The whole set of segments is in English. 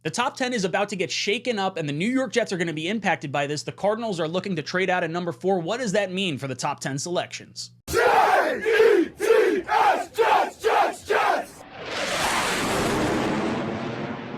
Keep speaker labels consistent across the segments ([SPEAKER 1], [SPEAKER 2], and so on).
[SPEAKER 1] The top 10 is about to get shaken up, and the New York Jets are going to be impacted by this. The Cardinals are looking to trade out at number 4. What does that mean for the top 10 selections?
[SPEAKER 2] Jets, Jets, Jets!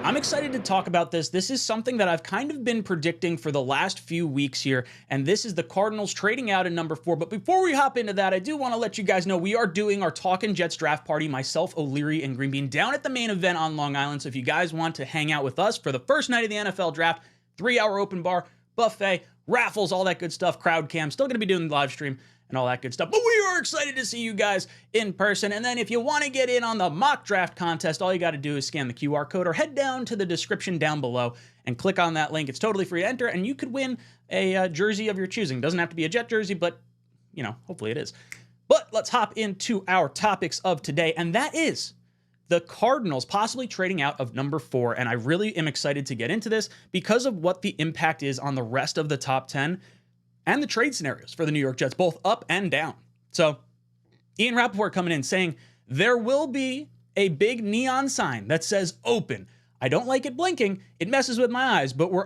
[SPEAKER 1] I'm excited to talk about this. This is something that I've kind of been predicting for the last few weeks here, and this is the Cardinals trading out at number 4. But before we hop into that, I do want to let you guys know we are doing our Talkin' Jets draft party, myself, O'Leary, and Greenbean, down at the main event on Long Island. So if you guys want to hang out with us for the first night of the NFL draft, 3-hour open bar, buffet, raffles, all that good stuff, crowd cam, still going to be doing the live stream and all that good stuff. But we are excited to see you guys in person. And then if you want to get in on the mock draft contest, all you got to do is scan the QR code or head down to the description down below and click on that link. It's totally free to enter, and you could win a jersey of your choosing. Doesn't have to be a Jet jersey, but, you know, hopefully it is. But let's hop into our topics of today, and that is the Cardinals possibly trading out of number 4. And I really am excited to get into this because of what the impact is on the rest of the top 10 and the trade scenarios for the New York Jets, both up and down. So Ian Rappaport coming in saying, there will be a big neon sign that says open. I don't like it blinking. It messes with my eyes, but we're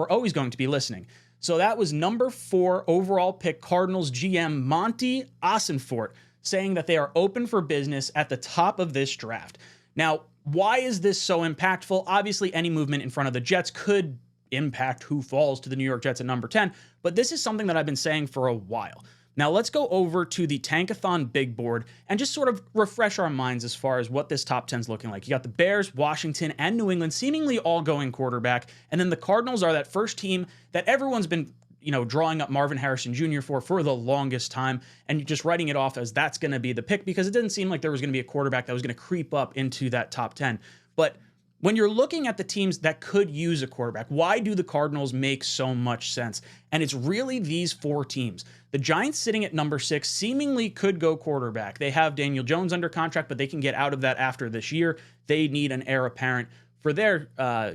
[SPEAKER 1] always going to be listening. So that was number 4 overall pick Cardinals GM Monty Ossenfort saying that they are open for business at the top of this draft. Now, why is this so impactful? Obviously, any movement in front of the Jets could impact who falls to the New York Jets at number 10, but this is something that I've been saying for a while. Now let's go over to the Tankathon big board and just sort of refresh our minds as far as what this top 10 is looking like. You got the Bears, Washington, and New England seemingly all going quarterback, and then the Cardinals are that first team that everyone's been, you know, drawing up Marvin Harrison Jr. for the longest time, and just writing it off as that's going to be the pick because it didn't seem like there was going to be a quarterback that was going to creep up into that top 10. But when you're looking at the teams that could use a quarterback, why do the Cardinals make so much sense? And it's really these 4 teams. The Giants sitting at number 6 seemingly could go quarterback. They have Daniel Jones under contract, but they can get out of that after this year. They need an heir apparent for their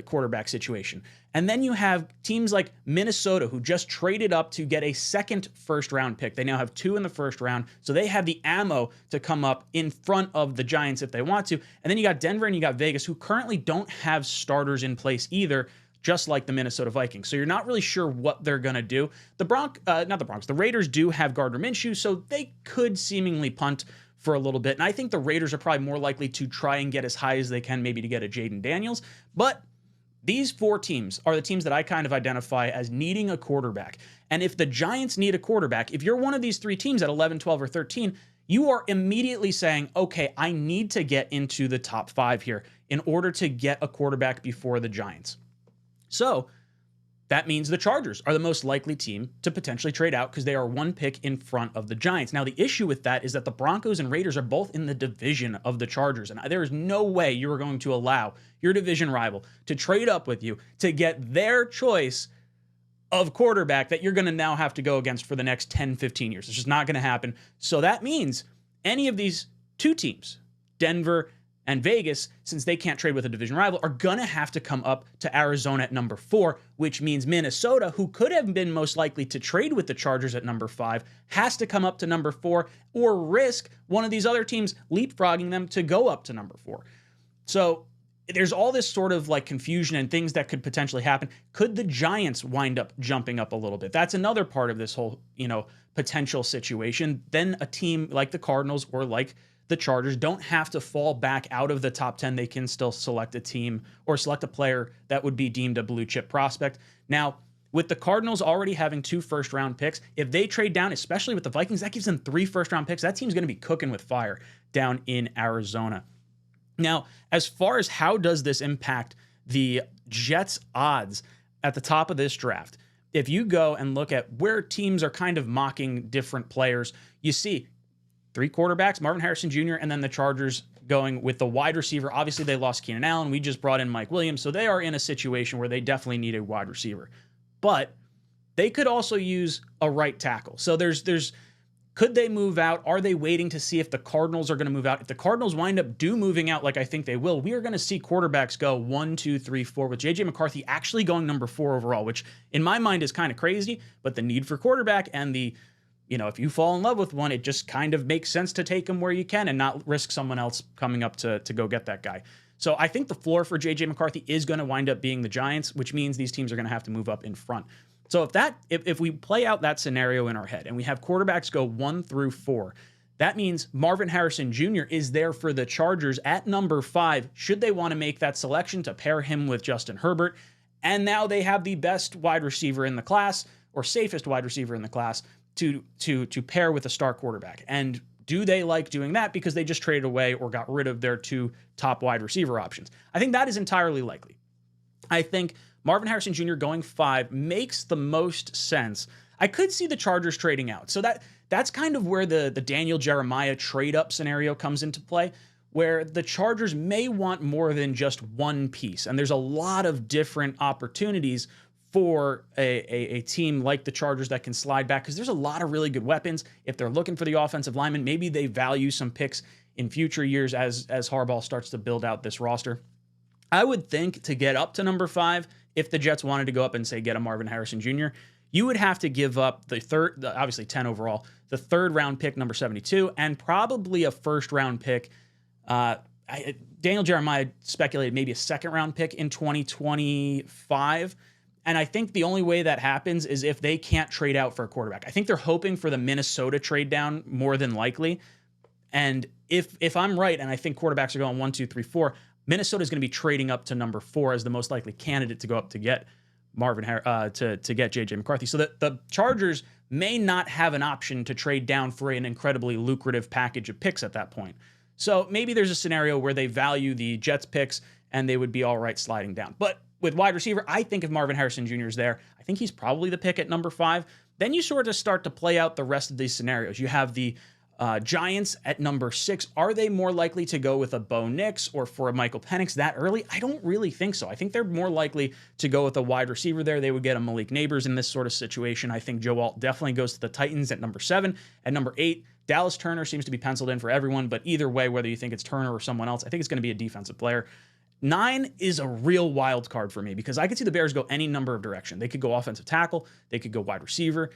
[SPEAKER 1] quarterback situation. And then you have teams like Minnesota, who just traded up to get a second first-round pick. They now have 2 in the first round, so they have the ammo to come up in front of the Giants if they want to. And then you got Denver and you got Vegas, who currently don't have starters in place either, just like the Minnesota Vikings. So you're not really sure what they're going to do. The Raiders do have Gardner Minshew, so they could seemingly punt for a little bit. And I think the Raiders are probably more likely to try and get as high as they can, maybe to get a Jaden Daniels. But these 4 teams are the teams that I kind of identify as needing a quarterback. And if the Giants need a quarterback, if you're one of these 3 teams at 11, 12, or 13, you are immediately saying, okay, I need to get into the top 5 here in order to get a quarterback before the Giants. So that means the Chargers are the most likely team to potentially trade out because they are 1 pick in front of the Giants. Now, the issue with that is that the Broncos and Raiders are both in the division of the Chargers, and there is no way you are going to allow your division rival to trade up with you to get their choice of quarterback that you're going to now have to go against for the next 10, 15 years. It's just not going to happen. So that means any of these 2 teams, Denver and Vegas, since they can't trade with a division rival, are going to have to come up to Arizona at number 4, which means Minnesota, who could have been most likely to trade with the Chargers at number 5, has to come up to number 4 or risk one of these other teams leapfrogging them to go up to number 4. So there's all this sort of like confusion and things that could potentially happen. Could the Giants wind up jumping up a little bit? That's another part of this whole, potential situation. Then a team like the Cardinals or like the Chargers don't have to fall back out of the top 10. They can still select a team or select a player that would be deemed a blue chip prospect. Now, with the Cardinals already having 2 first-round picks, if they trade down, especially with the Vikings, that gives them 3 first-round picks. That team's going to be cooking with fire down in Arizona. Now, as far as how does this impact the Jets' odds at the top of this draft, if you go and look at where teams are kind of mocking different players, you see 3 quarterbacks, Marvin Harrison Jr., and then the Chargers going with the wide receiver. Obviously, they lost Keenan Allen. We just brought in Mike Williams, so they are in a situation where they definitely need a wide receiver. But they could also use a right tackle. So could they move out? Are they waiting to see if the Cardinals are going to move out? If the Cardinals wind up moving out like I think they will, we are going to see quarterbacks go 1, 2, 3, 4, with J.J. McCarthy actually going number 4 overall, which in my mind is kind of crazy, but the need for quarterback and if you fall in love with one, it just kind of makes sense to take him where you can and not risk someone else coming up to go get that guy. So I think the floor for J.J. McCarthy is going to wind up being the Giants, which means these teams are going to have to move up in front. So if we play out that scenario in our head and we have quarterbacks go 1 through 4, that means Marvin Harrison Jr. is there for the Chargers at number 5, should they want to make that selection to pair him with Justin Herbert. And now they have the best wide receiver in the class, or safest wide receiver in the class, to pair with a star quarterback. And do they like doing that because they just traded away or got rid of their 2 top wide receiver options? I think that is entirely likely. I think Marvin Harrison Jr. going 5 makes the most sense. I could see the Chargers trading out. So that's kind of where the Daniel Jeremiah trade-up scenario comes into play, where the Chargers may want more than just one piece. And there's a lot of different opportunities for a team like the Chargers that can slide back, because there's a lot of really good weapons. If they're looking for the offensive lineman, maybe they value some picks in future years as Harbaugh starts to build out this roster. I would think to get up to number 5, if the Jets wanted to go up and say get a Marvin Harrison Jr., you would have to give up obviously 10 overall, the 3rd round pick, number 72, and probably a 1st round pick. Daniel Jeremiah speculated maybe a 2nd round pick in 2025. And I think the only way that happens is if they can't trade out for a quarterback. I think they're hoping for the Minnesota trade down more than likely. And if I'm right, and I think quarterbacks are going 1, 2, 3, 4, Minnesota is going to be trading up to number 4 as the most likely candidate to go up to get to get J.J. McCarthy. So that the Chargers may not have an option to trade down for an incredibly lucrative package of picks at that point. So maybe there's a scenario where they value the Jets picks and they would be all right sliding down. But with wide receiver, I think if Marvin Harrison Jr. is there, I think he's probably the pick at number 5. Then you sort of start to play out the rest of these scenarios. You have the Giants at number 6. Are they more likely to go with a Bo Nix or for a Michael Penix that early? I don't really think so. I think they're more likely to go with a wide receiver there. They would get a Malik Neighbors in this sort of situation. I think Joe Alt definitely goes to the Titans at number 7. At number 8, Dallas Turner seems to be penciled in for everyone, but either way, whether you think it's Turner or someone else, I think it's going to be a defensive player. 9 is a real wild card for me because I could see the Bears go any number of direction. They could go offensive tackle. They could go wide receiver.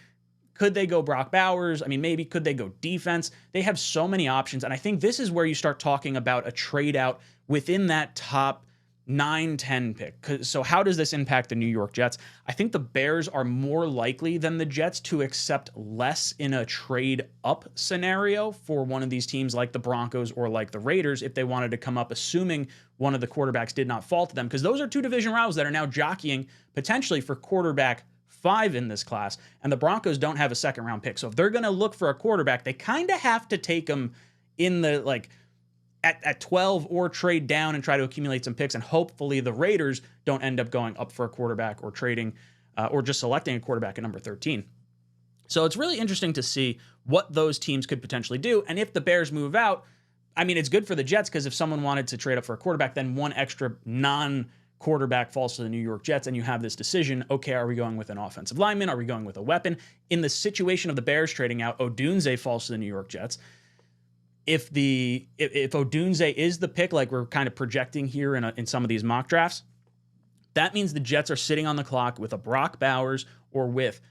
[SPEAKER 1] Could they go Brock Bowers? I mean, maybe. Could they go defense? They have so many options. And I think this is where you start talking about a trade out within that top 9, 10 pick. So how does this impact the New York Jets? I think the Bears are more likely than the Jets to accept less in a trade up scenario for one of these teams like the Broncos or like the Raiders if they wanted to come up, assuming one of the quarterbacks did not fall to them, because those are 2 division rivals that are now jockeying potentially for quarterback 5 in this class, and the Broncos don't have a 2nd round pick. So if they're going to look for a quarterback, they kind of have to take them in the at 12 or trade down and try to accumulate some picks. And hopefully the Raiders don't end up going up for a quarterback or trading or just selecting a quarterback at number 13. So it's really interesting to see what those teams could potentially do. And if the Bears move out, I mean, it's good for the Jets because if someone wanted to trade up for a quarterback, then one extra non-quarterback falls to the New York Jets, and you have this decision, okay, are we going with an offensive lineman? Are we going with a weapon? In the situation of the Bears trading out, Odunze falls to the New York Jets. If Odunze is the pick, like we're kind of projecting here in some of these mock drafts, that means the Jets are sitting on the clock with a Brock Bowers or with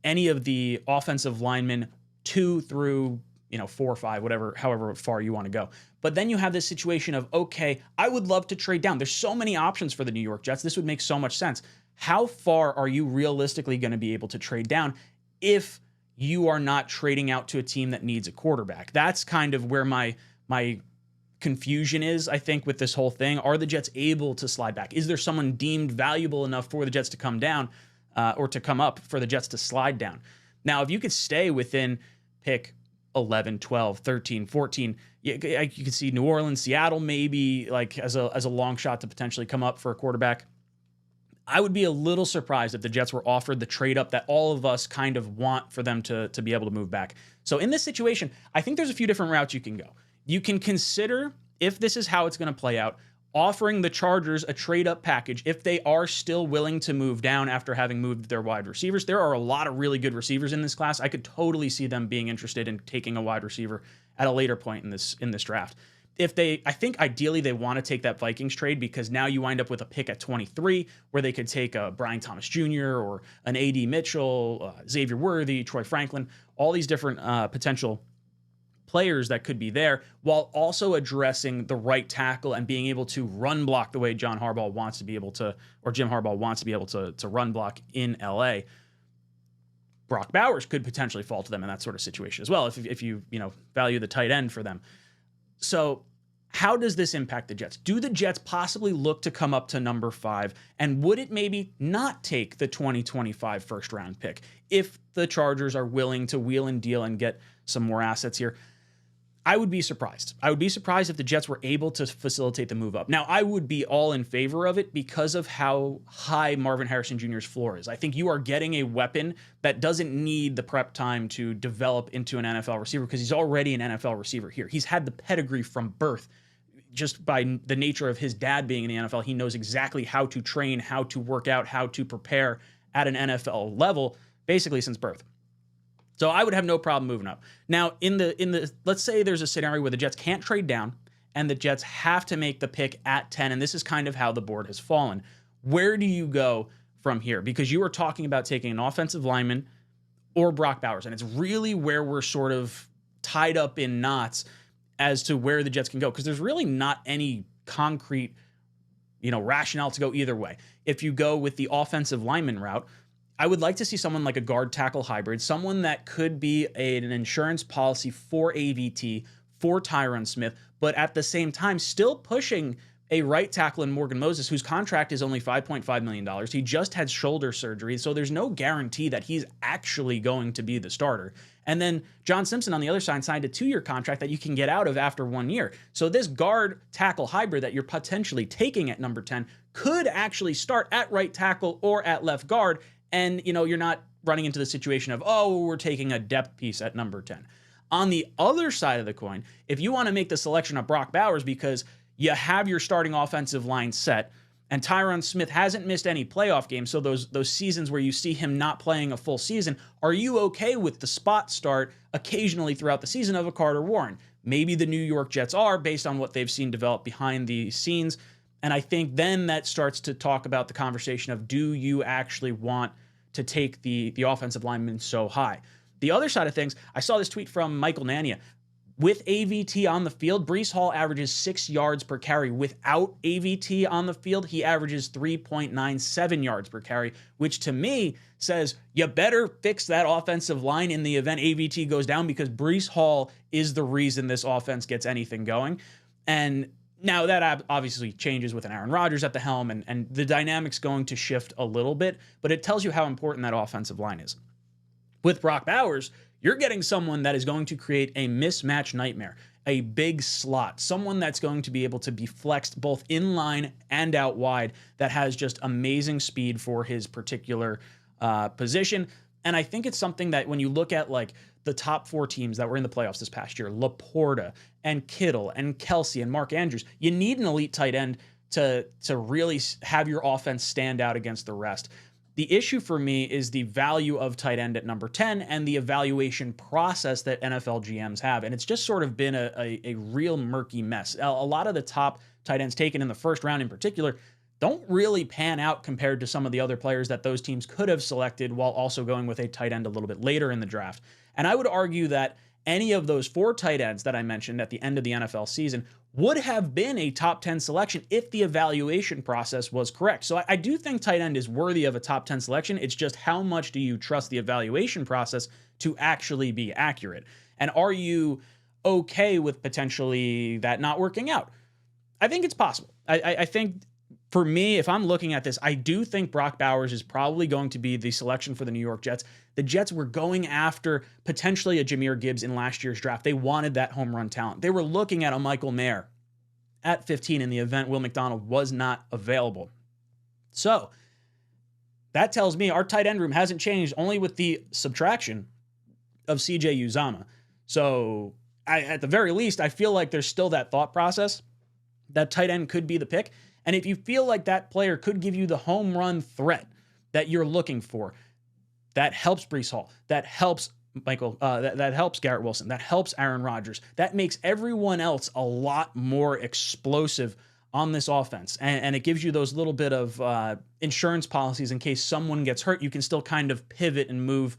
[SPEAKER 1] any of the offensive linemen 2 through 4 or 5, however far you want to go. But then you have this situation of, okay, I would love to trade down. There's so many options for the New York Jets. This would make so much sense. How far are you realistically going to be able to trade down if you are not trading out to a team that needs a quarterback? That's kind of where my confusion is, I think, with this whole thing. Are the Jets able to slide back? Is there someone deemed valuable enough for the Jets to come down or to come up for the Jets to slide down? Now, if you could stay within pick 11, 12, 13, 14, you could see New Orleans, Seattle, maybe like as a long shot to potentially come up for a quarterback. I would be a little surprised if the Jets were offered the trade up that all of us kind of want for them to be able to move back. So in this situation, I think there's a few different routes you can go. You can consider, if this is how it's going to play out, offering the Chargers a trade up package if they are still willing to move down after having moved their wide receivers. There are a lot of really good receivers in this class. I could totally see them being interested in taking a wide receiver at a later point in this draft. I think ideally they want to take that Vikings trade because now you wind up with a pick at 23 where they could take a Brian Thomas Jr. or an A.D. Mitchell, Xavier Worthy, Troy Franklin, all these different potential players that could be there, while also addressing the right tackle and being able to run block the way Jim Harbaugh wants to be able to run block in LA. Brock Bowers could potentially fall to them in that sort of situation as well, if you value the tight end for them. So how does this impact the Jets? Do the Jets possibly look to come up to number 5? And would it maybe not take the 2025 first round pick if the Chargers are willing to wheel and deal and get some more assets here? I would be surprised. I would be surprised if the Jets were able to facilitate the move up. Now, I would be all in favor of it because of how high Marvin Harrison Jr.'s floor is. I think you are getting a weapon that doesn't need the prep time to develop into an NFL receiver because he's already an NFL receiver here. He's had the pedigree from birth. Just by the nature of his dad being in the NFL, he knows exactly how to train, how to work out, how to prepare at an NFL level, basically since birth. So I would have no problem moving up. Now, in the let's say there's a scenario where the Jets can't trade down and the Jets have to make the pick at 10, and this is kind of how the board has fallen. Where do you go from here? Because you are talking about taking an offensive lineman or Brock Bowers, and it's really where we're sort of tied up in knots as to where the Jets can go, because there's really not any concrete, rationale to go either way. If you go with the offensive lineman route, I would like to see someone like a guard tackle hybrid, someone that could be an insurance policy for AVT, for Tyron Smith, but at the same time still pushing a right tackle in Morgan Moses, whose contract is only $5.5 million. He just had shoulder surgery, so there's no guarantee that he's actually going to be the starter. And then John Simpson on the other side signed a 2-year contract that you can get out of after 1 year. So this guard tackle hybrid that you're potentially taking at number 10 could actually start at right tackle or at left guard. And, you're not running into the situation of, we're taking a depth piece at number 10. On the other side of the coin, if you want to make the selection of Brock Bowers because you have your starting offensive line set, and Tyron Smith hasn't missed any playoff games, so those seasons where you see him not playing a full season, are you okay with the spot start occasionally throughout the season of a Carter Warren? Maybe the New York Jets are, based on what they've seen develop behind the scenes. And I think then that starts to talk about the conversation of, do you actually want to take the offensive lineman so high? The other side of things, I saw this tweet from Michael Nania. With AVT on the field, Breece Hall averages 6 yards per carry. Without AVT on the field, he averages 3.97 yards per carry, which to me says you better fix that offensive line in the event AVT goes down, because Breece Hall is the reason this offense gets anything going. And now that obviously changes with an Aaron Rodgers at the helm, and the dynamic's going to shift a little bit, but it tells you how important that offensive line is. With Brock Bowers, you're getting someone that is going to create a mismatch nightmare, a big slot, someone that's going to be able to be flexed both in line and out wide, that has just amazing speed for his particular position. And I think it's something that when you look at like the top 4 teams that were in the playoffs this past year, Laporta and Kittle and Kelsey and Mark Andrews, you need an elite tight end to really have your offense stand out against the rest. The issue for me is the value of tight end at number 10 and the evaluation process that NFL GMs have. And it's just sort of been a real murky mess. A lot of the top tight ends taken in the first round in particular don't really pan out compared to some of the other players that those teams could have selected, while also going with a tight end a little bit later in the draft. And I would argue that any of those 4 tight ends that I mentioned at the end of the NFL season would have been a top 10 selection if the evaluation process was correct. So I do think tight end is worthy of a top 10 selection. It's just, how much do you trust the evaluation process to actually be accurate? And are you okay with potentially that not working out? I think it's possible. I think for me, if I'm looking at this, I do think Brock Bowers is probably going to be the selection for the New York Jets. The Jets were going after potentially a Jahmyr Gibbs in last year's draft. They wanted that home run talent. They were looking at a Michael Mayer at 15 in the event Will McDonald was not available. So that tells me our tight end room hasn't changed, only with the subtraction of CJ Uzomah. So at the very least, I feel like there's still that thought process that tight end could be the pick. And if you feel like that player could give you the home run threat that you're looking for, that helps Breece Hall, that helps that helps Garrett Wilson, that helps Aaron Rodgers, that makes everyone else a lot more explosive on this offense. And it gives you those little bit of insurance policies in case someone gets hurt. You can still kind of pivot and move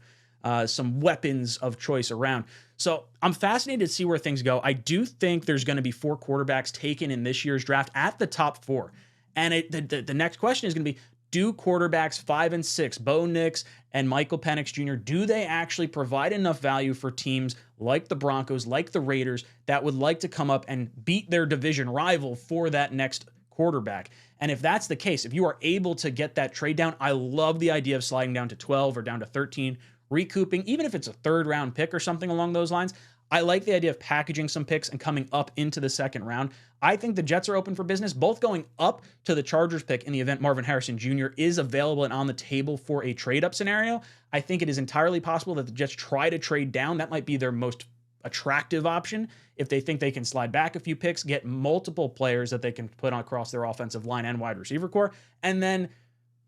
[SPEAKER 1] some weapons of choice around. So I'm fascinated to see where things go. I do think there's going to be 4 quarterbacks taken in this year's draft at the top 4. And the next question is going to be, do quarterbacks 5 and 6, Bo Nix and Michael Penix Jr., do they actually provide enough value for teams like the Broncos, like the Raiders, that would like to come up and beat their division rival for that next quarterback? And if that's the case, if you are able to get that trade down, I love the idea of sliding down to 12 or down to 13, recouping, even if it's a 3rd round pick or something along those lines. I like the idea of packaging some picks and coming up into the 2nd round. I think the Jets are open for business, both going up to the Chargers pick in the event Marvin Harrison Jr. is available and on the table for a trade-up scenario. I think it is entirely possible that the Jets try to trade down. That might be their most attractive option if they think they can slide back a few picks, get multiple players that they can put across their offensive line and wide receiver core, and then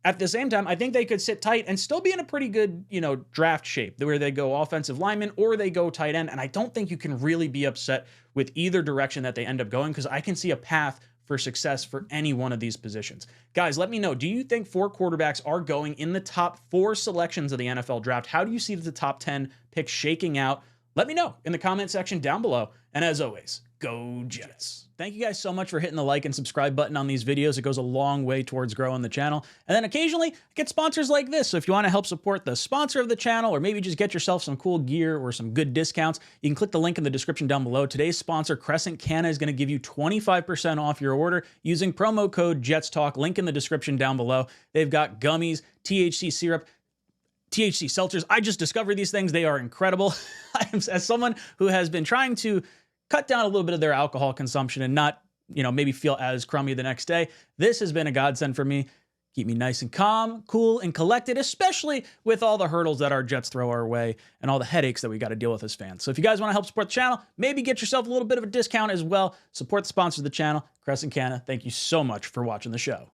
[SPEAKER 1] at the same time, I think they could sit tight and still be in a pretty good, draft shape where they go offensive lineman or they go tight end. And I don't think you can really be upset with either direction that they end up going, because I can see a path for success for any one of these positions. Guys, let me know. Do you think 4 quarterbacks are going in the top 4 selections of the NFL draft? How do you see the top 10 picks shaking out? Let me know in the comment section down below. And as always, go Jets. Thank you guys so much for hitting the like and subscribe button on these videos. It goes a long way towards growing the channel. And then occasionally I get sponsors like this. So if you want to help support the sponsor of the channel, or maybe just get yourself some cool gear or some good discounts, you can click the link in the description down below. Today's sponsor, 𝐶𝐿 is going to give you 25% off your order using promo code JetsTalk. Link in the description down below. They've got gummies, THC syrup, THC seltzers. I just discovered these things. They are incredible. As someone who has been trying to cut down a little bit of their alcohol consumption and not, maybe feel as crummy the next day, this has been a godsend for me. Keep me nice and calm, cool, and collected, especially with all the hurdles that our Jets throw our way and all the headaches that we got to deal with as fans. So if you guys want to help support the channel, maybe get yourself a little bit of a discount as well. Support the sponsor of the channel, 𝐶𝐿. Thank you so much for watching the show.